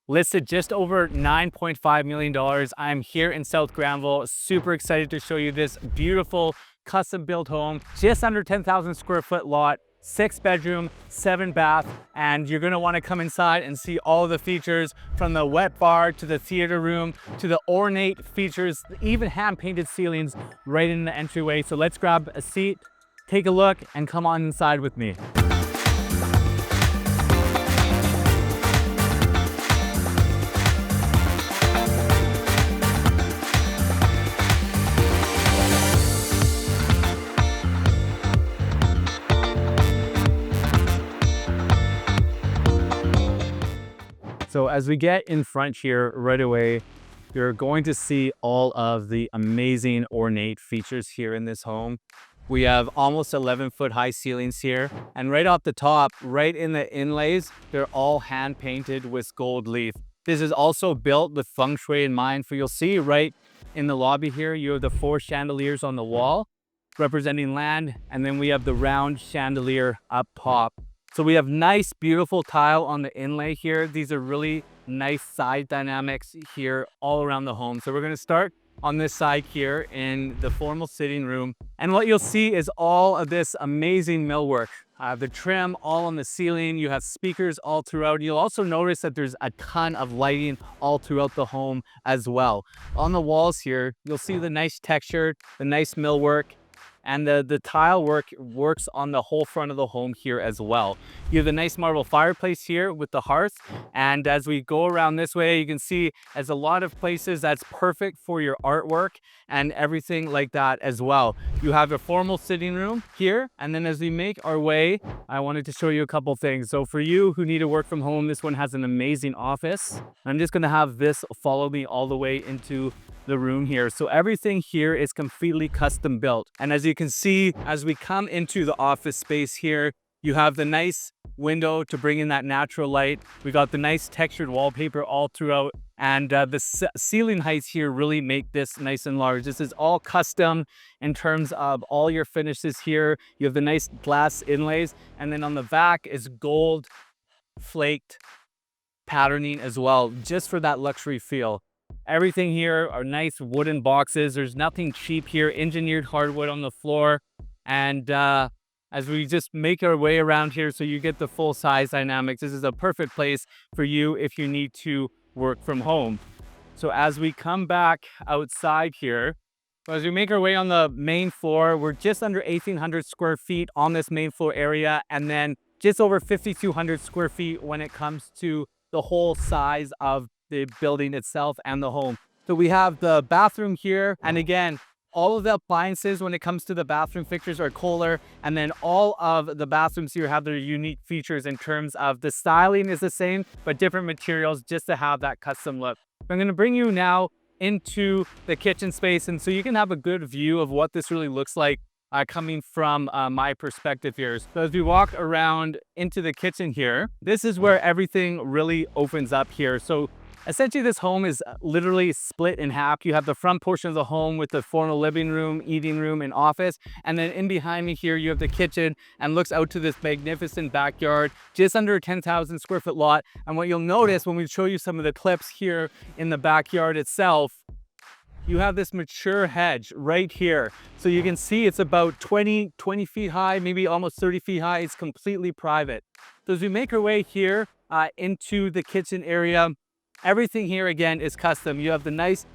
listed just over $9.5 million. I'm here in South Granville, super excited to show you this beautiful custom built home, just under 10,000 square foot lot, 6 bedroom, 7 bath, and you're gonna wanna come inside and see all the features from the wet bar to the theater room to the ornate features, even hand painted ceilings right in the entryway. So let's grab a seat, take a look, and come on inside with me. So as we get in front here right away, you're going to see all of the amazing ornate features here in this home. We have almost 11-foot high ceilings here. And right off the top, right in the inlays, they're all hand painted with gold leaf. This is also built with feng shui in mind, for you'll see right in the lobby here, you have the 4 chandeliers on the wall representing land. And then we have the round chandelier up top. So we have nice, beautiful tile on the inlay here. These are really nice side dynamics here all around the home. So we're gonna start on this side here in the formal sitting room. And what you'll see is all of this amazing millwork. The trim all on the ceiling. You have speakers all throughout. You'll also notice that there's a ton of lighting all throughout the home as well. On the walls here, you'll see the nice texture, the nice millwork, and the tile works on the whole front of the home here as well. You have a nice marble fireplace here with the hearth. And as we go around this way, you can see there's a lot of places that's perfect for your artwork and everything like that as well. You have a formal sitting room here. And then as we make our way, I wanted to show you a couple things. So for you who need to work from home, this one has an amazing office. I'm just gonna have this follow me all the way into the room here. So everything here is completely custom built. And as you can see, as we come into the office space here, you have the nice window to bring in that natural light. We got the nice textured wallpaper all throughout. And the ceiling heights here really make this nice and large. This is all custom in terms of all your finishes here. You have the nice glass inlays. And then on the back is gold flaked patterning as well, just for that luxury feel. Everything here are nice wooden boxes. There's nothing cheap here. Engineered hardwood on the floor. And as we just make our way around here so you get the full size dynamics, this is a perfect place for you if you need to work from home. So as we come back outside here, as we make our way on the main floor, we're just under 1,800 square feet on this main floor area, and then just over 5,200 square feet when it comes to the whole size of the building itself and the home. So we have the bathroom here, and again, all of the appliances when it comes to the bathroom fixtures are Kohler, and then all of the bathrooms here have their unique features in terms of the styling is the same, but different materials just to have that custom look. I'm going to bring you now into the kitchen space, and so you can have a good view of what this really looks like coming from my perspective here. So as we walk around into the kitchen here, this is where everything really opens up here. So essentially, this home is literally split in half. You have the front portion of the home with the formal living room, eating room, and office. And then in behind me here, you have the kitchen and looks out to this magnificent backyard, just under a 10,000 square foot lot. And what you'll notice when we show you some of the clips here in the backyard itself, you have this mature hedge right here. So you can see it's about 20 feet high, maybe almost 30 feet high. It's completely private. So as we make our way here into the kitchen area, everything here again is custom. You have the nice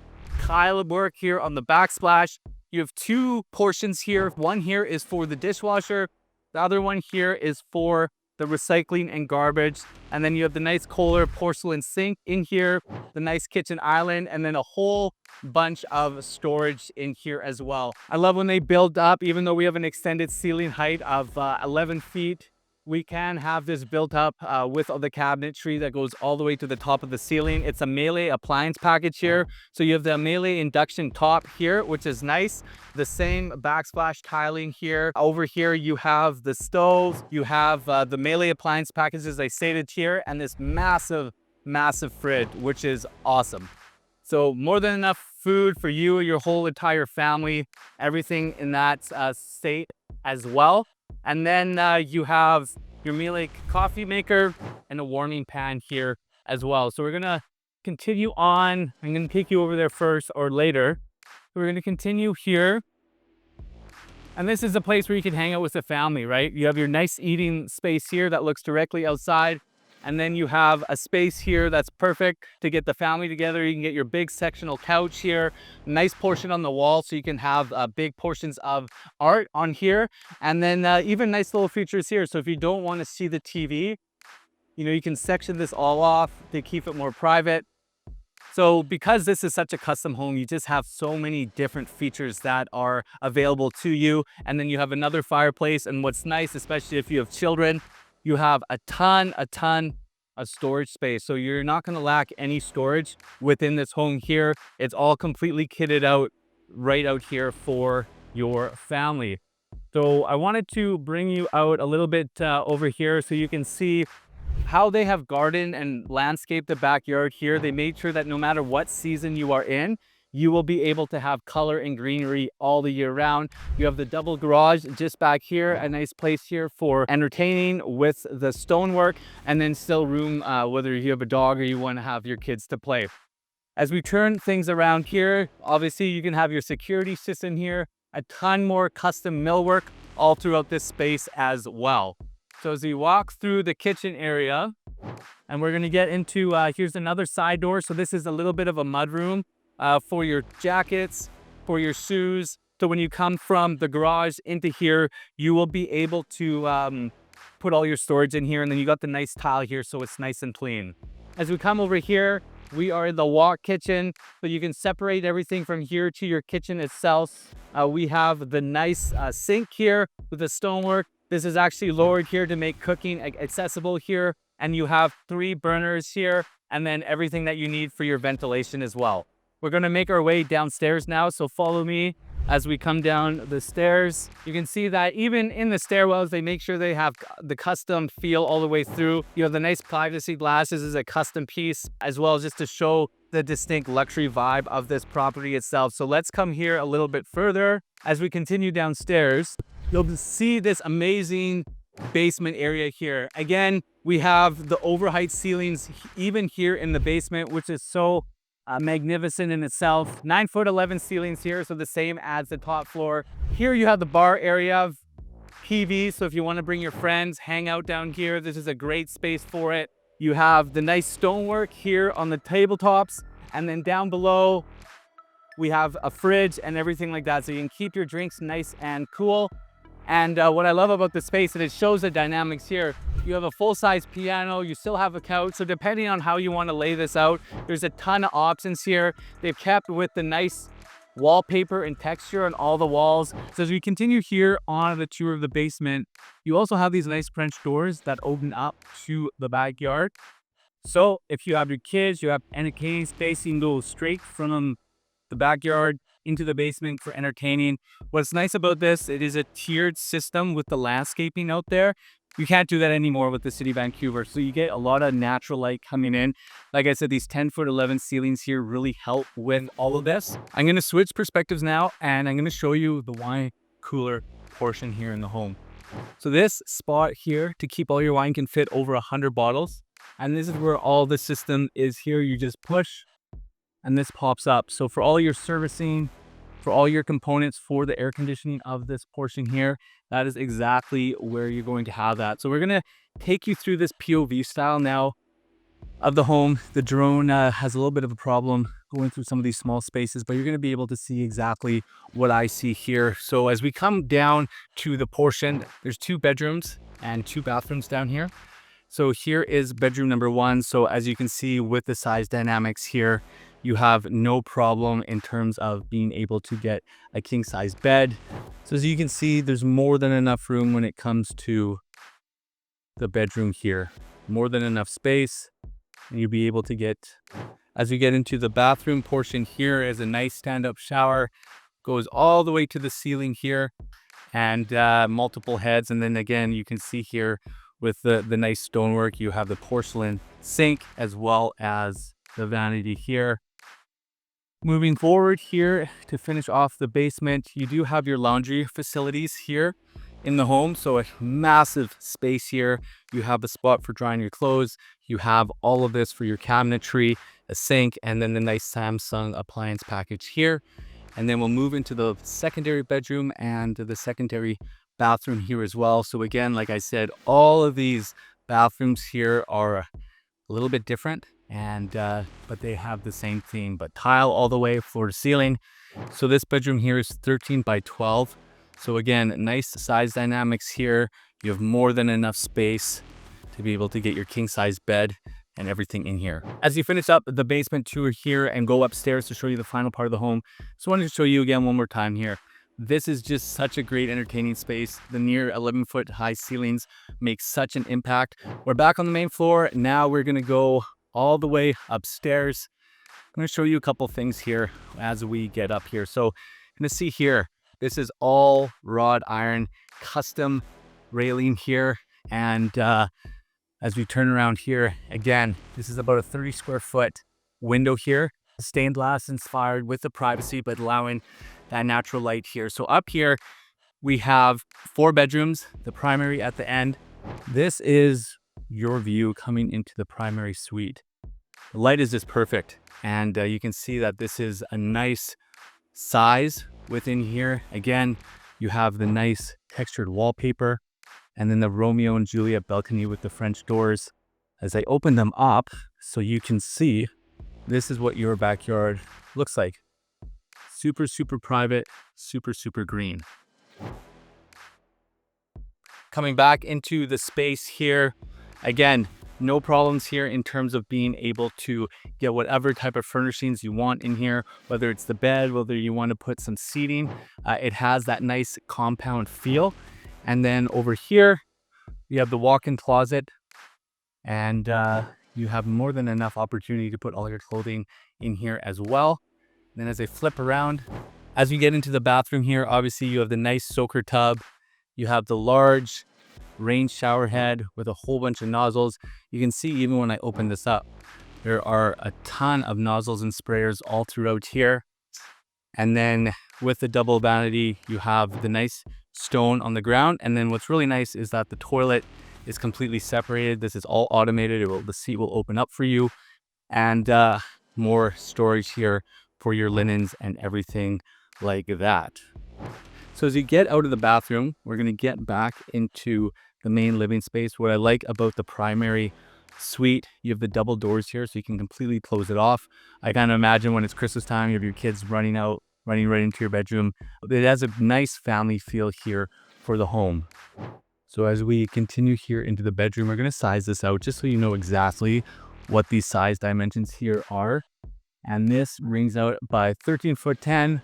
tile work here on the backsplash. You have 2 portions here. One here is for the dishwasher. The other one here is for the recycling and garbage. And then you have the nice Kohler porcelain sink in here, the nice kitchen island, and then a whole bunch of storage in here as well. I love when they build up, even though we have an extended ceiling height of 11 feet. We can have this built up with the cabinetry that goes all the way to the top of the ceiling. It's a Melee appliance package here. So you have the Melee induction top here, which is nice. The same backsplash tiling here. Over here, you have the stove. You have the Melee appliance package, as I stated here, and this massive, massive fridge, which is awesome. So more than enough food for you and your whole entire family. Everything in that state as well. And then you have your Miele coffee maker and a warming pan here as well. So we're gonna continue on. I'm gonna take you over there first or later. We're gonna continue here. And this is a place where you can hang out with the family, right? You have your nice eating space here that looks directly outside. And then you have a space here that's perfect to get the family together. You can get your big sectional couch here, nice portion on the wall so you can have big portions of art on here. And then even nice little features here. So if you don't want to see the TV, you can section this all off to keep it more private. So because this is such a custom home, you just have so many different features that are available to you. And then you have another fireplace. And what's nice, especially if you have children, you have a ton of storage space. So you're not going to lack any storage within this home here. It's all completely kitted out right out here for your family. So I wanted to bring you out a little bit over here so you can see how they have gardened and landscaped the backyard here. They made sure that no matter what season you are in, you will be able to have color and greenery all the year round. You have the double garage just back here, a nice place here for entertaining with the stonework, and then still room whether you have a dog or you want to have your kids to play. As we turn things around here, obviously you can have your security system here, a ton more custom millwork all throughout this space as well. So as we walk through the kitchen area, and we're gonna get into, here's another side door. So this is a little bit of a mudroom for your jackets, for your shoes. So when you come from the garage into here, you will be able to put all your storage in here, and then you got the nice tile here so it's nice and clean. As we come over here, we are in the walk kitchen, so you can separate everything from here to your kitchen itself. We have the nice sink here with the stonework. This is actually lowered here to make cooking accessible here. And you have 3 burners here, and then everything that you need for your ventilation as well. We're gonna make our way downstairs now, so follow me as we come down the stairs. You can see that even in the stairwells, they make sure they have the custom feel all the way through. You have the nice privacy glass. This is a custom piece as well, just to show the distinct luxury vibe of this property itself. So let's come here a little bit further. As we continue downstairs, you'll see this amazing basement area here. Again, we have the overheight ceilings even here in the basement, which is so magnificent in itself. 9'11" ceilings here, so the same as the top floor. Here you have the bar area of TV, so if you want to bring your friends, hang out down here, this is a great space for it. You have the nice stonework here on the tabletops, and then down below we have a fridge and everything like that, so you can keep your drinks nice and cool. And what I love about the space, and it shows the dynamics here, you have a full-size piano, you still have a couch, so depending on how you want to lay this out, there's a ton of options here. They've kept with the nice wallpaper and texture on all the walls. So as we continue here on the tour of the basement, you also have these nice French doors that open up to the backyard. So if you have your kids, you have entertaining space, you can go straight from the backyard into the basement for entertaining. What's nice about this, it is a tiered system with the landscaping out there. You can't do that anymore with the city of Vancouver. So you get a lot of natural light coming in. Like I said, these 10'11" ceilings here really help with all of this. I'm going to switch perspectives now, and I'm going to show you the wine cooler portion here in the home. So this spot here to keep all your wine can fit over 100 bottles. And this is where all the system is here. You just push and this pops up. So for all your servicing, for all your components for the air conditioning of this portion here, that is exactly where you're going to have that. So we're going to take you through this POV style now of the home. The drone has a little bit of a problem going through some of these small spaces, but you're going to be able to see exactly what I see here. So as we come down to the portion, there's 2 bedrooms and 2 bathrooms down here. So here is bedroom number 1. So as you can see with the size dynamics here, you have no problem in terms of being able to get a king size bed. So as you can see, there's more than enough room when it comes to the bedroom here. More than enough space, and you'll be able to get, as we get into the bathroom portion here, is a nice stand-up shower, goes all the way to the ceiling here, and multiple heads. And then again, you can see here with the nice stonework, you have the porcelain sink as well as the vanity here. Moving forward here to finish off the basement, you do have your laundry facilities here. in the home. So a massive space here. You have a spot for drying your clothes. You have all of this for your cabinetry, a sink, and then the nice Samsung appliance package here. And then we'll move into the secondary bedroom and the secondary bathroom here as well. So again, like I said, all of these bathrooms here are a little bit different, and but they have the same theme, but tile all the way floor to ceiling. So this bedroom here is 13 by 12. So again, nice size dynamics here. You have more than enough space to be able to get your king size bed and everything in here. As you finish up the basement tour here and go upstairs to show you the final part of the home, just wanted to show you again one more time here. This is just such a great entertaining space. The near 11-foot high ceilings make such an impact. We're back on the main floor. Now we're gonna go all the way upstairs. I'm gonna show you a couple things here as we get up here. So you're gonna see here, this is all wrought iron, custom railing here. And as we turn around here, again, this is about a 30 square foot window here, stained glass inspired with the privacy, but allowing that natural light here. So up here, we have 4 bedrooms, the primary at the end. This is your view coming into the primary suite. The light is just perfect. And you can see that this is a nice size within here. Again, you have the nice textured wallpaper, and then the Romeo and Juliet balcony with the French doors. As I open them up, so you can see, this is what your backyard looks like. Super, super private, super, super green. Coming back into the space here, again, no problems here in terms of being able to get whatever type of furnishings you want in here, whether it's the bed, whether you want to put some seating. It has that nice compound feel. And then over here, you have the walk-in closet, and you have more than enough opportunity to put all your clothing in here as well. And then as I flip around, as we get into the bathroom here, obviously you have the nice soaker tub. You have the large rain shower head with a whole bunch of nozzles. You can see even when I open this up, there are a ton of nozzles and sprayers all throughout here. And then with the double vanity, you have the nice stone on the ground. And then what's really nice is that the toilet is completely separated. This is all automated. The seat will open up for you, and more storage here for your linens and everything like that. So as you get out of the bathroom, we're going to get back into the main living space. What I like about the primary suite, you have the double doors here, so you can completely close it off. I kind of imagine when it's Christmas time, you have your kids running right into your bedroom. It has a nice family feel here for the home. So as we continue here into the bedroom, we're going to size this out just so you know exactly what these size dimensions here are. And this rings out by 13 foot 10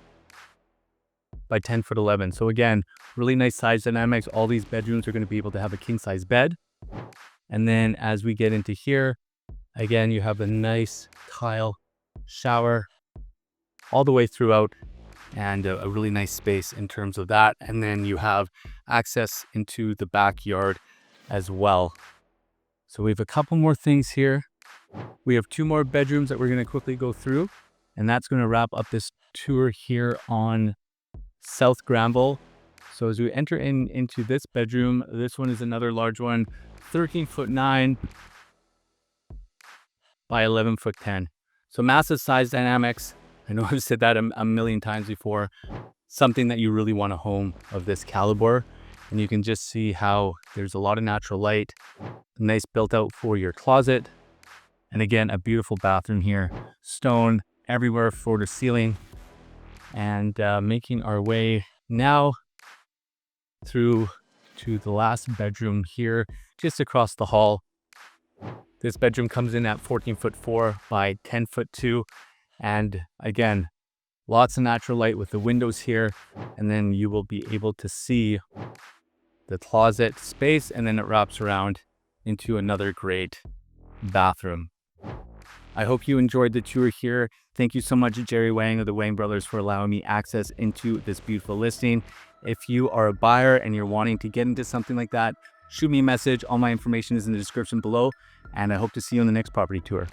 by 10 foot 11. So again, really nice size dynamics. All these bedrooms are going to be able to have a king size bed. And then as we get into here, again, you have a nice tile shower all the way throughout, and a really nice space in terms of that. And then you have access into the backyard as well. So we have a couple more things here. We have 2 more bedrooms that we're going to quickly go through, and that's going to wrap up this tour here on South Granville. So as we enter into this bedroom, this one is another large one, 13 foot 9 by 11 foot 10. So massive size dynamics. I know I've said that a million times before. Something that you really want a home of this caliber. And you can just see how there's a lot of natural light, nice built out for your closet. And again, a beautiful bathroom here, stone everywhere, floor to ceiling. And making our way now through to the last bedroom here, just across the hall. This bedroom comes in at 14 foot 4 by 10 foot 2. And again, lots of natural light with the windows here. And then you will be able to see the closet space, and then it wraps around into another great bathroom. I hope you enjoyed the tour here. Thank you so much, Jerry Wang of the Wang Brothers, for allowing me access into this beautiful listing. If you are a buyer and you're wanting to get into something like that, shoot me a message. All my information is in the description below, and I hope to see you on the next property tour.